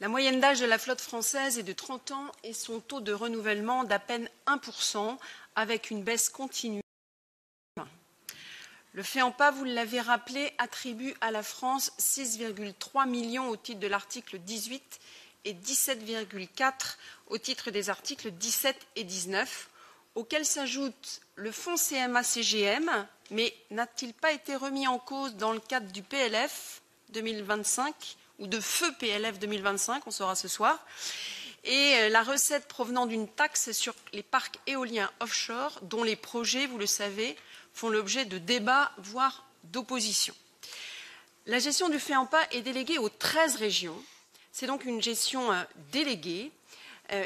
La moyenne d'âge de la flotte française est de 30 ans et son taux de renouvellement d'à peine 1%, avec une baisse continue. Le FEAMPA, vous l'avez rappelé, attribue à la France 6,3 millions au titre de l'article 18 et 17,4 au titre des articles 17 et 19, auxquels s'ajoute le fonds CMA-CGM, mais n'a-t-il pas été remis en cause dans le cadre du PLF 2025 ou de feu PLF 2025, on saura ce soir, et la recette provenant d'une taxe sur les parcs éoliens offshore, dont les projets, vous le savez, font l'objet de débats, voire d'opposition. La gestion du FEAMPA est déléguée aux 13 régions. C'est donc une gestion déléguée.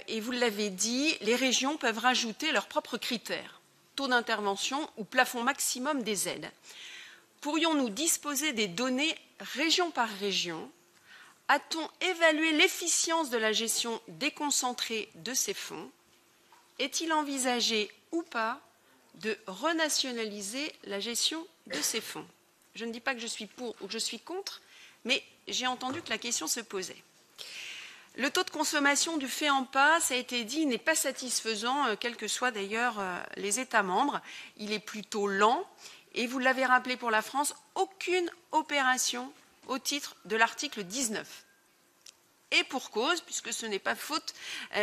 Et vous l'avez dit, les régions peuvent rajouter leurs propres critères, taux d'intervention ou plafond maximum des aides. Pourrions-nous disposer des données région par région? A-t-on évalué l'efficience de la gestion déconcentrée de ces fonds? Est-il envisagé ou pas de renationaliser la gestion de ces fonds? Je ne dis pas que je suis pour ou que je suis contre, mais j'ai entendu que la question se posait. Le taux de consommation du FEAMPA, ça a été dit, n'est pas satisfaisant, quels que soient d'ailleurs les États membres. Il est plutôt lent et vous l'avez rappelé pour la France, aucune opération au titre de l'article 19. Et pour cause, puisque ce n'est pas faute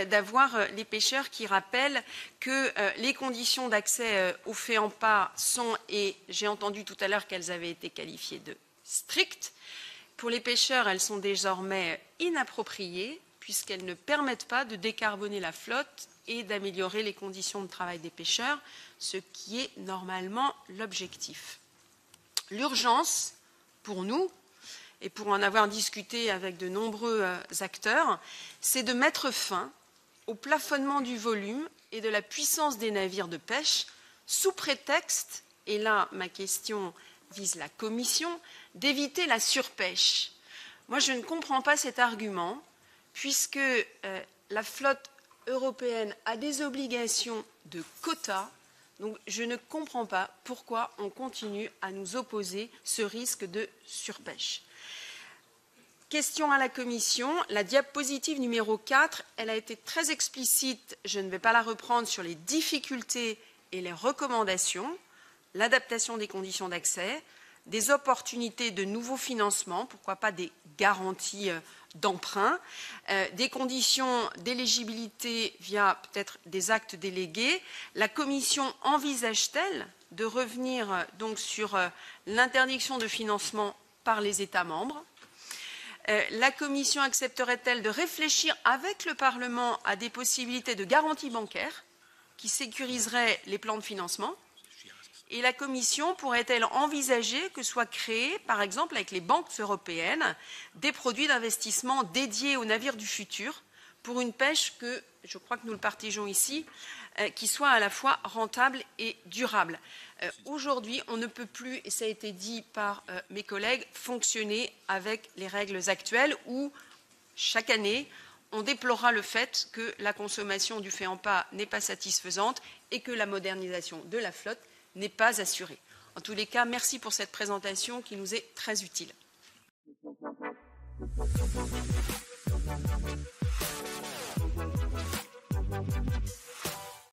d'avoir les pêcheurs qui rappellent que les conditions d'accès au FEAMPA sont, et j'ai entendu tout à l'heure qu'elles avaient été qualifiées de strictes. Pour les pêcheurs, elles sont désormais inappropriées, puisqu'elles ne permettent pas de décarboner la flotte et d'améliorer les conditions de travail des pêcheurs, ce qui est normalement l'objectif. L'urgence, pour nous, et pour en avoir discuté avec de nombreux acteurs, c'est de mettre fin au plafonnement du volume et de la puissance des navires de pêche, sous prétexte, et là ma question vise la Commission, d'éviter la surpêche. Moi, je ne comprends pas cet argument, puisque la flotte européenne a des obligations de quotas. Donc, je ne comprends pas pourquoi on continue à nous opposer ce risque de surpêche. Question à la Commission. La diapositive numéro 4, elle a été très explicite, je ne vais pas la reprendre, sur les difficultés et les recommandations, l'adaptation des conditions d'accès, des opportunités de nouveaux financements, pourquoi pas des garanties d'emprunt, des conditions d'éligibilité via peut-être des actes délégués. La Commission envisage-t-elle de revenir donc sur l'interdiction de financement par les États membres? La Commission accepterait-elle de réfléchir avec le Parlement à des possibilités de garantie bancaire qui sécuriseraient les plans de financement? Et la Commission pourrait-elle envisager que soient créés, par exemple avec les banques européennes, des produits d'investissement dédiés aux navires du futur pour une pêche que, je crois que nous le partageons ici, qui soit à la fois rentable et durable. Aujourd'hui, on ne peut plus, et ça a été dit par mes collègues, fonctionner avec les règles actuelles où, chaque année, on déplorera le fait que la consommation du FEAMPA n'est pas satisfaisante et que la modernisation de la flotte n'est pas assurée. En tous les cas, merci pour cette présentation qui nous est très utile.